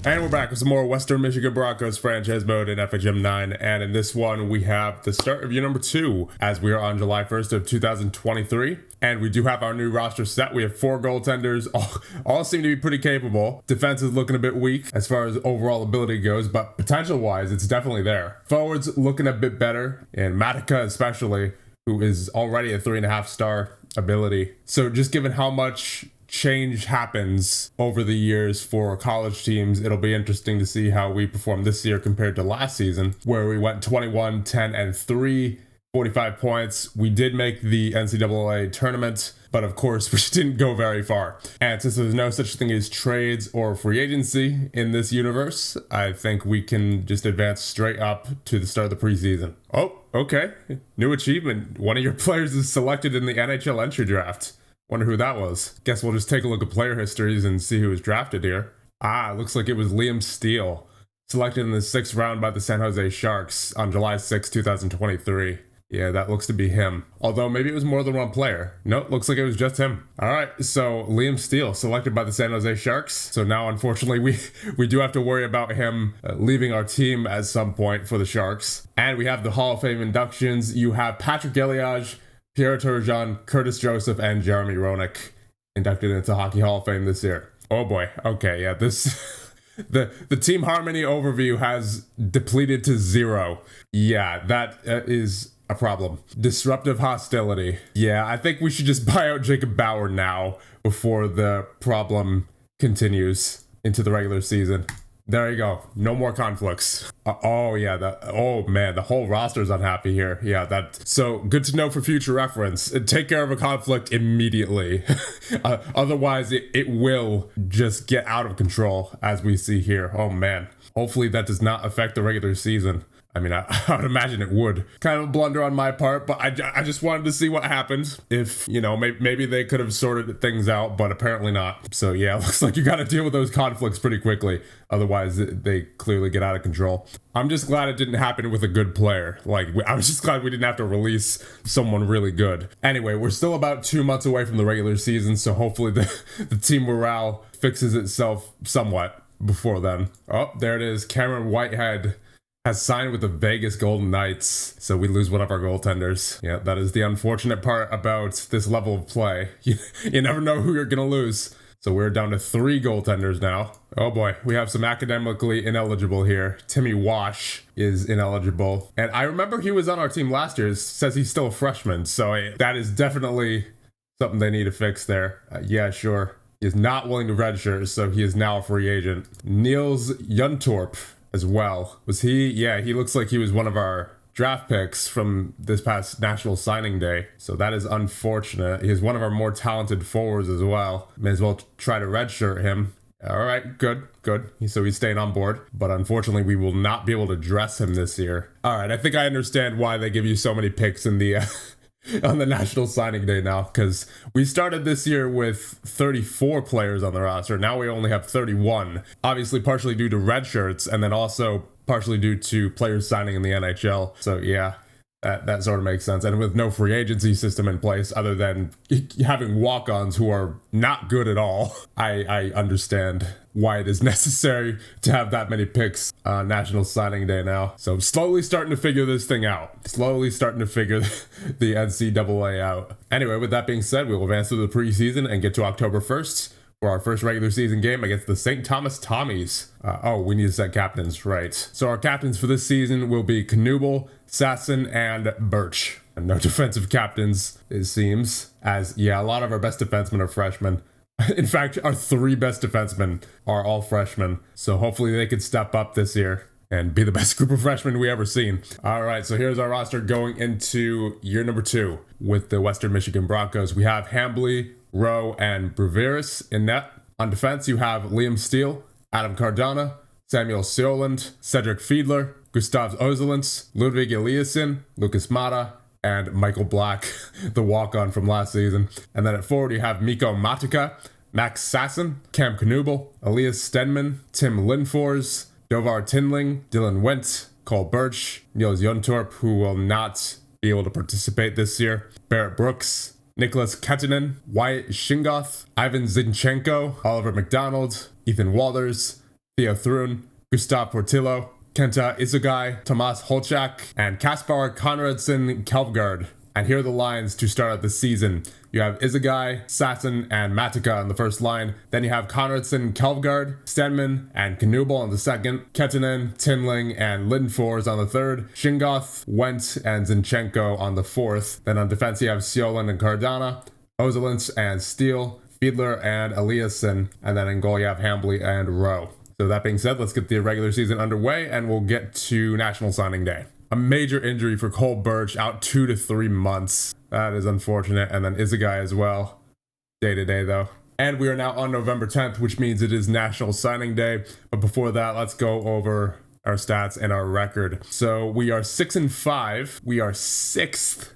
And we're back with some more Western Michigan Broncos franchise mode in FHM 9. And in this one, we have the start of year number 2 as we are on July 1st of 2023. And we do have our new roster set. We have 4 goaltenders. All seem to be pretty capable. Defense is looking a bit weak as far as overall ability goes, but potential-wise, it's definitely there. Forwards looking a bit better, and Matica especially, who is already a 3.5 star ability. So just given how much change happens over the years for college teams, it'll be interesting to see how we perform this year compared to last season, where we went 21, 10, and 3, 45 points. We did make the NCAA tournament, but of course we didn't go very far. And since there's no such thing as trades or free agency in this universe, I think we can just advance straight up to the start of the preseason. Oh, okay. New achievement. One of your players is selected in the NHL entry draft. Wonder who that was. Guess we'll just take a look at player histories and see who was drafted here. Looks like it was Liam Steele, selected in the 6th round by the San Jose Sharks on July 6, 2023. Yeah, that looks to be him. Although maybe it was more than one player. Nope, looks like it was just him. All right, so Liam Steele selected by the San Jose Sharks. So now, unfortunately, we do have to worry about him leaving our team at some point for the Sharks. And we have the Hall of Fame inductions. You have Patrick Eliage, Pierre Turgeon, Curtis Joseph, and Jeremy Roenick inducted into Hockey Hall of Fame this year. Oh boy. Okay, yeah, this the team harmony overview has depleted to 0. Yeah, that is a problem. Disruptive hostility. Yeah, I think we should just buy out Jacob Bauer now before the problem continues into the regular season. There you go. No more conflicts. Oh man, the whole roster's unhappy here. Yeah, so good to know for future reference. Take care of a conflict immediately. Otherwise, it will just get out of control, as we see here. Oh man. Hopefully that does not affect the regular season. I mean, I would imagine it would. Kind of a blunder on my part, but I just wanted to see what happened. If, maybe they could have sorted things out, but apparently not. So yeah, looks like you got to deal with those conflicts pretty quickly. Otherwise, they clearly get out of control. I'm just glad it didn't happen with a good player. I was just glad we didn't have to release someone really good. Anyway, we're still about 2 months away from the regular season, so hopefully the team morale fixes itself somewhat before then. Oh, there it is. Cameron Whitehead has signed with the Vegas Golden Knights, so we lose one of our goaltenders. Yeah, that is the unfortunate part about this level of play. You never know who you're gonna lose. So we're down to 3 goaltenders now. Oh boy, we have some academically ineligible here. Timmy Wash is ineligible. And I remember he was on our team last year. It says he's still a freshman, so that is definitely something they need to fix there. Yeah, sure. He is not willing to redshirt, so he is now a free agent. Niels Juntorp as well. Was he? Yeah, he looks like he was one of our draft picks from this past National Signing Day. So that is unfortunate. He's one of our more talented forwards as well. May as well try to redshirt him. All right, good. So he's staying on board. But unfortunately, we will not be able to dress him this year. All right, I think I understand why they give you so many picks in the on the National Signing Day now, because we started this year with 34 players on the roster. Now we only have 31. Obviously, partially due to red shirts, and then also partially due to players signing in the NHL. So yeah, that sort of makes sense. And with no free agency system in place other than having walk-ons who are not good at all, I understand why it is necessary to have that many picks on National Signing Day now. So I'm slowly starting to figure this thing out. Slowly starting to figure the NCAA out. Anyway, with that being said, we will advance through the preseason and get to October 1st for our first regular season game against the St. Thomas Tommies. We need to set captains, right. So our captains for this season will be Knuble, Sasson, and Birch. And no defensive captains, it seems, as, yeah, a lot of our best defensemen are freshmen. In fact, our 3 best defensemen are all freshmen, so hopefully they could step up this year and be the best group of freshmen we ever seen. All right, so here's our roster going into year number 2 with the Western Michigan Broncos. We have Hambly, Rowe, and Bruveris in net. On defense, you have Liam Steele, Adam Cardona, Samuel Sjoland, Cedric Fiedler, Gustav Ozolins, Ludwig Eliasson, Lucas Mata, and Michael Black, the walk-on from last season. And then at forward, you have Mikko Matica, Max Sasson, Cam Knuble, Elias Stenman, Tim Linfors, Dovar Tinling, Dylan Wendt, Cole Birch, Niels Juntorp, who will not be able to participate this year, Barrett Brooks, Nicholas Kettinen, Wyatt Shingoth, Ivan Zinchenko, Oliver McDonald, Ethan Walters, Theo Thrun, Gustav Portillo, Kenta Izugai, Tomas Holchak, and Kaspar Konradsen Kelvgaard. And here are the lines to start out the season. You have Izugai, Sasson, and Matika on the first line. Then you have Konradsen, Kelvgaard, Stenman, and Knubel on the second. Kettunen, Tinling, and Lindfors on the third. Shingoth, Wendt, and Zinchenko on the fourth. Then on defense you have Siolan and Cardana, Ozelins and Steele, Fiedler and Eliasson. And then in goal you have Hambly and Rowe. So that being said, let's get the regular season underway and we'll get to National Signing Day. A major injury for Cole Birch, out 2 to 3 months. That is unfortunate. And then Izugai as well. Day to day though. And we are now on November 10th, which means it is National Signing Day. But before that, let's go over our stats and our record. So we are 6-5. We are 6th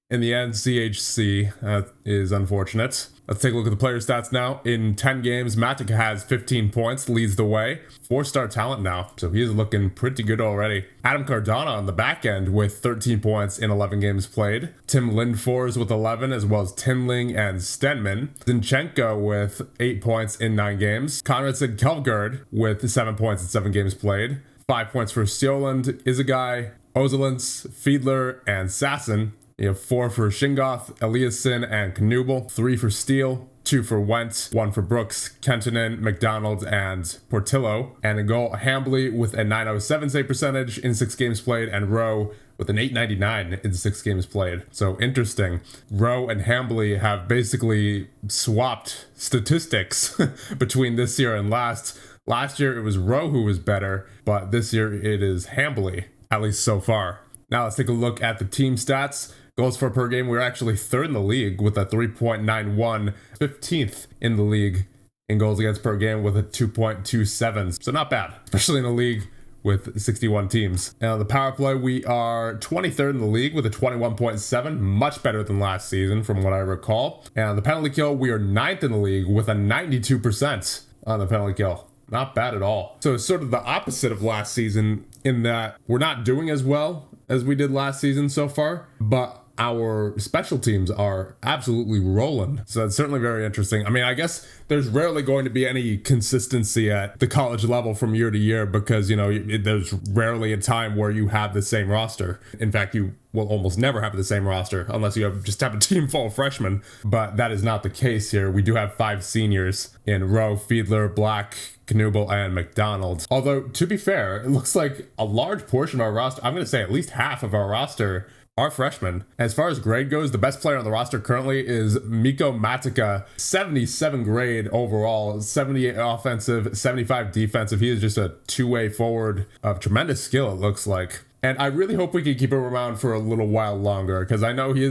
in the NCHC. That is unfortunate. Let's take a look at the player stats now. In 10 games, Matika has 15 points, leads the way. 4-star talent now, so he is looking pretty good already. Adam Cardana on the back end with 13 points in 11 games played. Tim Lindfors with 11, as well as Tinling and Stenman. Zinchenko with 8 points in 9 games. Konradsen Kelvgaard with 7 points in 7 games played. 5 points for Sioland, Izugai, Ozelins, Fiedler, and Sasson. You have 4 for Shingoth, Eliasson, and Knubel, 3 for Steele, 2 for Wendt, 1 for Brooks, Kentonen, McDonald, and Portillo. And in goal, Hambly with a 907 save percentage in 6 games played, and Rowe with an 899 in 6 games played. So interesting. Rowe and Hambly have basically swapped statistics between this year and last. Last year it was Rowe who was better, but this year it is Hambly, at least so far. Now let's take a look at the team stats. Goals for per game, we're actually 3rd in the league with a 3.91, 15th in the league in goals against per game with a 2.27. So not bad, especially in a league with 61 teams. And on the power play, we are 23rd in the league with a 21.7, much better than last season from what I recall. And on the penalty kill, we are 9th in the league with a 92% on the penalty kill. Not bad at all. So it's sort of the opposite of last season in that we're not doing as well as we did last season so far, but our special teams are absolutely rolling. So that's certainly very interesting. I mean, I guess there's rarely going to be any consistency at the college level from year to year because, you know, there's rarely a time where you have the same roster. In fact, you will almost never have the same roster unless you just have a team full of freshmen. But that is not the case here. We do have 5 seniors in Rowe, Fiedler, Black, Knubel, and McDonald. Although, to be fair, it looks like a large portion of our roster, I'm going to say at least half of our roster, are freshmen. As far as grade goes, the best player on the roster currently is Mikko Matika, 77 grade overall, 78 offensive, 75 defensive. He is just a two-way forward of tremendous skill, it looks like. And I really hope we can keep him around for a little while longer because I know he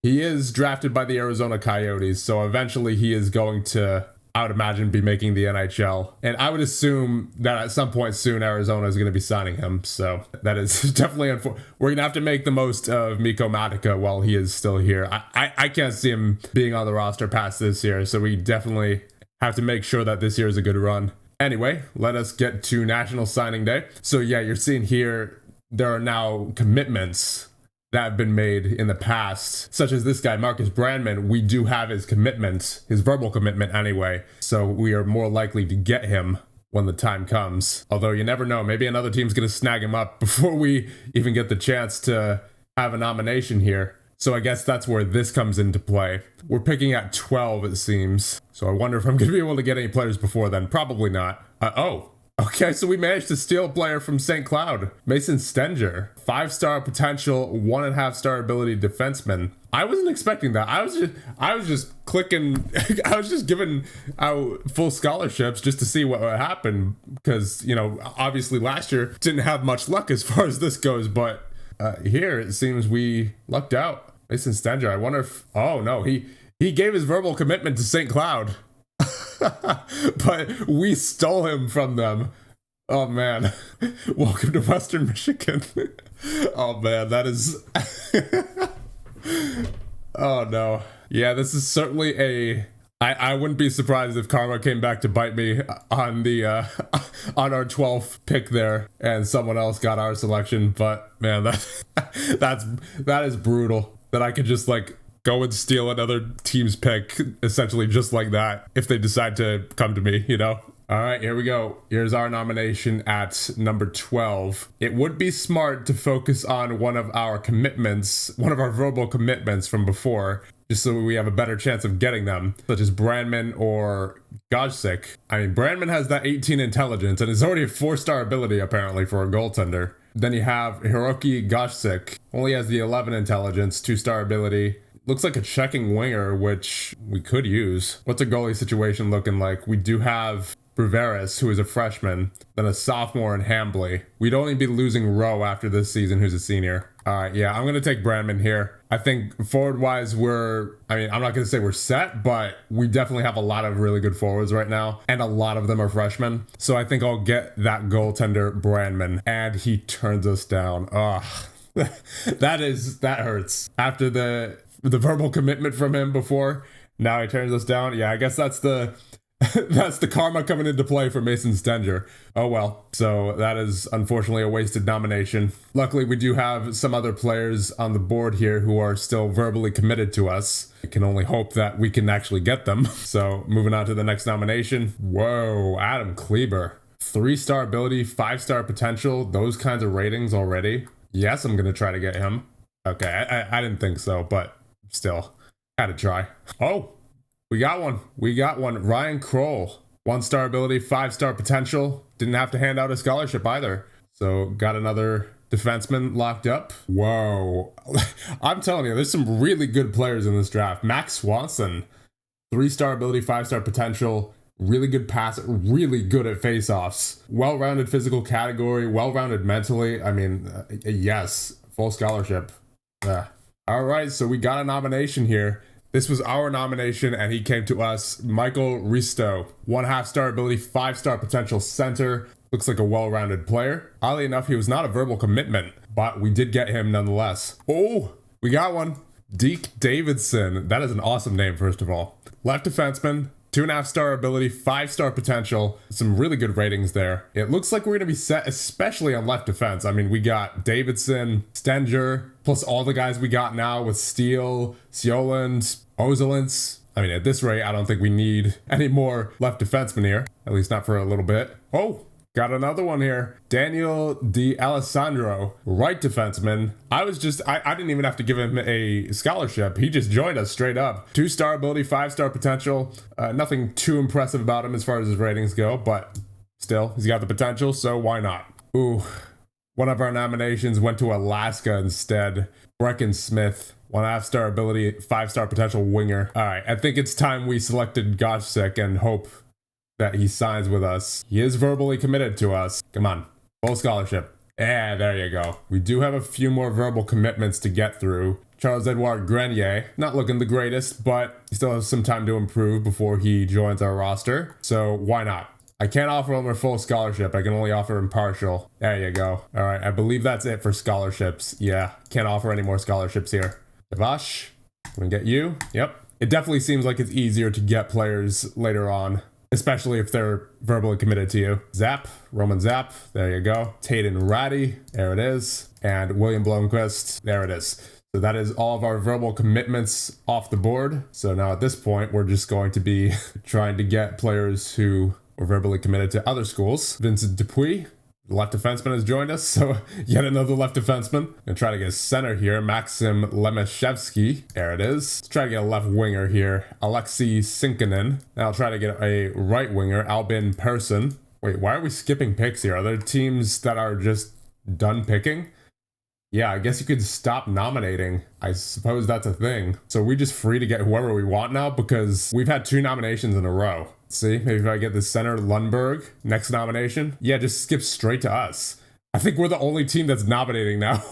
is drafted by the Arizona Coyotes, so eventually he is going to, I would imagine, be making the NHL. And I would assume that at some point soon, Arizona is going to be signing him. So that is definitely unfortunate. We're going to have to make the most of Mikko Matika while he is still here. I can't see him being on the roster past this year. So we definitely have to make sure that this year is a good run. Anyway, let us get to National Signing Day. So yeah, you're seeing here, there are now commitments that have been made in the past, such as this guy, Marcus Brandman. We do have his commitment, his verbal commitment anyway, so we are more likely to get him when the time comes. Although you never know, maybe another team's going to snag him up before we even get the chance to have a nomination here. So I guess that's where this comes into play. We're picking at 12, it seems. So I wonder if I'm going to be able to get any players before then. Probably not. Okay, so we managed to steal a player from St. Cloud. Mason Stenger, 5-star potential, 1.5-star ability defenseman. I wasn't expecting that. I was just clicking. I was just giving out full scholarships just to see what would happen because, you know, obviously last year didn't have much luck as far as this goes, but here it seems we lucked out. Mason Stenger. I wonder if, oh no, he gave his verbal commitment to St. Cloud. But we stole him from them. Oh man. Welcome to Western Michigan. Oh man, that is oh no. Yeah, this is certainly a I wouldn't be surprised if karma came back to bite me on the on our 12th pick there and someone else got our selection, but man, that is brutal that I could just like go and steal another team's pick essentially just like that if they decide to come to me, you know? All right, here we go. Here's our nomination at number 12. It would be smart to focus on one of our commitments, one of our verbal commitments from before, just so we have a better chance of getting them, such as Brandman or Gojcik. I mean, Brandman has that 18 intelligence and is already a 4-star ability apparently for a goaltender. Then you have Hiroki Gojcik, only has the 11 intelligence, 2-star ability. Looks like a checking winger, which we could use. What's a goalie situation looking like? We do have Bruveris, who is a freshman, then a sophomore in Hambley. We'd only be losing Rowe after this season, who's a senior. All right, yeah, I'm going to take Brandman here. I think forward-wise, I'm not going to say we're set, but we definitely have a lot of really good forwards right now, and a lot of them are freshmen. So I think I'll get that goaltender, Brandman, and he turns us down. Ugh, that hurts. After the verbal commitment from him before, now he turns us down. Yeah, I guess that's the that's the karma coming into play for Mason Stenger. Oh well, so that is unfortunately a wasted nomination. Luckily, we do have some other players on the board here who are still verbally committed to us. I can only hope that we can actually get them. So moving on to the next nomination. Whoa, Adam Kleber. 3-star ability, 5-star potential, those kinds of ratings already. Yes, I'm going to try to get him. Okay, I didn't think so, but still, had to try. Oh, we got one. Ryan Kroll. 1-star ability, 5-star potential. Didn't have to hand out a scholarship either. So got another defenseman locked up. Whoa. I'm telling you, there's some really good players in this draft. Max Swanson. 3-star ability, 5-star potential. Really good pass, really good at faceoffs. Well-rounded physical category, well-rounded mentally. I mean, yes, full scholarship. Yeah. All right, so we got a nomination here. This was our nomination, and he came to us. Michael Risto, 1.5-star ability, 5-star potential center. Looks like a well-rounded player. Oddly enough, he was not a verbal commitment, but we did get him nonetheless. Oh, we got one. Deke Davidson. That is an awesome name, first of all. Left defenseman, 2.5-star ability, 5-star potential. Some really good ratings there. It looks like we're going to be set, especially on left defense. I mean, we got Davidson, Stenger, plus all the guys we got now with Steele, Sioland, Ozelins. I mean, at this rate, I don't think we need any more left defensemen here. At least not for a little bit. Oh, got another one here. Daniel D'Alessandro, right defenseman. I didn't even have to give him a scholarship. He just joined us straight up. 2-star ability, 5-star potential. Nothing too impressive about him as far as his ratings go, but still, he's got the potential, so why not? Ooh, one of our nominations went to Alaska instead. Brecken Smith. 1.5-star ability, 5-star potential winger. All right, I think it's time we selected Gojcik and hope that he signs with us. He is verbally committed to us. Come on, full scholarship. Yeah, there you go. We do have a few more verbal commitments to get through. Charles-Edouard Grenier, not looking the greatest, but he still has some time to improve before he joins our roster. So why not? I can't offer him a full scholarship. I can only offer him partial. There you go. All right, I believe that's it for scholarships. Yeah, can't offer any more scholarships here. Devash, I'm gonna get you. Yep. It definitely seems like it's easier to get players later on, especially if they're verbally committed to you. Zapp, Roman Zapp, there you go. Taden Ratty, there it is. And William Blomqvist, there it is. So that is all of our verbal commitments off the board. So now at this point, we're just going to be trying to get players who were verbally committed to other schools. Vincent Dupuis, the left defenseman, has joined us, so yet another left defenseman. Gonna try to get a center here, Maxim Lemeshevsky. There it is. Let's try to get a left winger here, Alexei Sinkinen. Now I'll try to get a right winger, Albin Persson. Wait, why are we skipping picks here? Are there teams that are just done picking? Yeah, I guess you could stop nominating. I suppose that's a thing. So we're just free to get whoever we want now because we've had 2 nominations in a row. See, maybe if I get the center, Lundberg, next nomination. Yeah, just skip straight to us. I think we're the only team that's nominating now.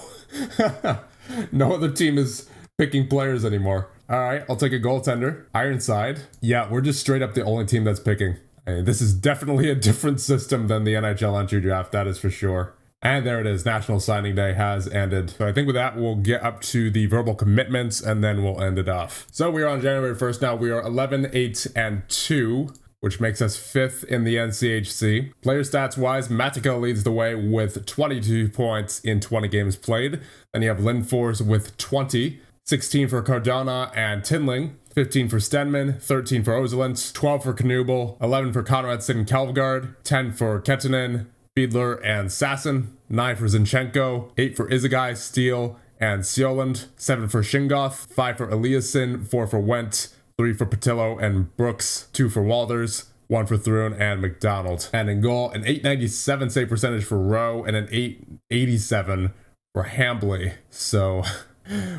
No other team is picking players anymore. All right, I'll take a goaltender. Ironside. Yeah, we're just straight up the only team that's picking. I mean, this is definitely a different system than the NHL entry draft, that is for sure. And there it is, National Signing Day has ended. So I think with that, we'll get up to the verbal commitments and then we'll end it off. So we are on January 1st now. We are 11-8-2, which makes us 5th in the NCHC. Player stats wise, Matica leads the way with 22 points in 20 games played. Then you have Lindfors with 20, 16 for Cardona and Tinling. 15 for Stenman, 13 for Ozelent, 12 for Knubel, 11 for Conradson and Kelvgard, 10 for Kettinen, Fiedler, and Sasson, 9 for Zinchenko, 8 for Izagai, Steele, and Seoland, 7 for Shingoth, 5 for Eliasson, 4 for Wendt, 3 for Patillo and Brooks, 2 for Walders, 1 for Thrun and McDonald. And in goal, an 897 save percentage for Rowe and an 887 for Hambly. So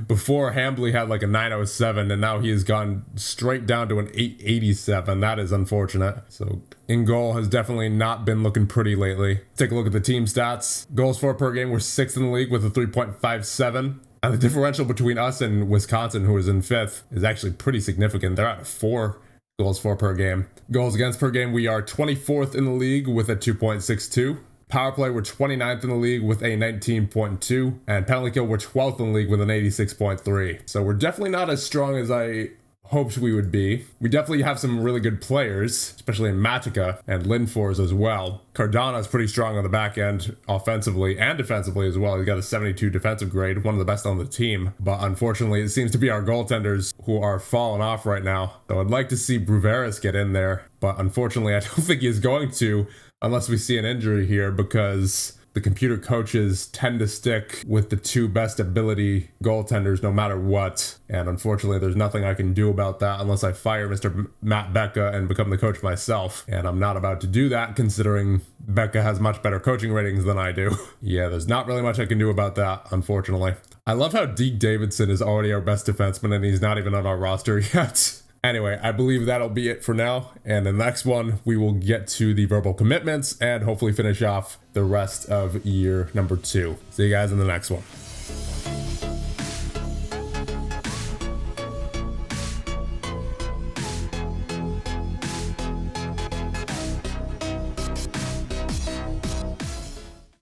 before Hambly had like a 907 and now he has gone straight down to an 887. That is unfortunate. So in goal has definitely not been looking pretty lately. Take a look at the team stats. Goals for per game, we're 6th in the league with a 3.57. And the differential between us and Wisconsin, who is in 5th, is actually pretty significant. They're at 4 goals for per game. Goals against per game, we are 24th in the league with a 2.62. Power play, we're 29th in the league with a 19.2. And penalty kill, we're 12th in the league with an 86.3. So we're definitely not as strong as I hoped we would be. We definitely have some really good players, especially in Matica and Lindfors as well. Cardano is pretty strong on the back end offensively and defensively as well. He's got a 72 defensive grade, one of the best on the team. But unfortunately, it seems to be our goaltenders who are falling off right now. So I'd like to see Bruveris get in there, but unfortunately, I don't think he is going to unless we see an injury here, because the computer coaches tend to stick with the 2 best ability goaltenders no matter what. And unfortunately, there's nothing I can do about that unless I fire Mr. Matt Becca and become the coach myself. And I'm not about to do that, considering Becca has much better coaching ratings than I do. Yeah, there's not really much I can do about that, unfortunately. I love how Deke Davidson is already our best defenseman and he's not even on our roster yet. Anyway, I believe that'll be it for now. And the next one, we will get to the verbal commitments and hopefully finish off the rest of year number 2. See you guys in the next one.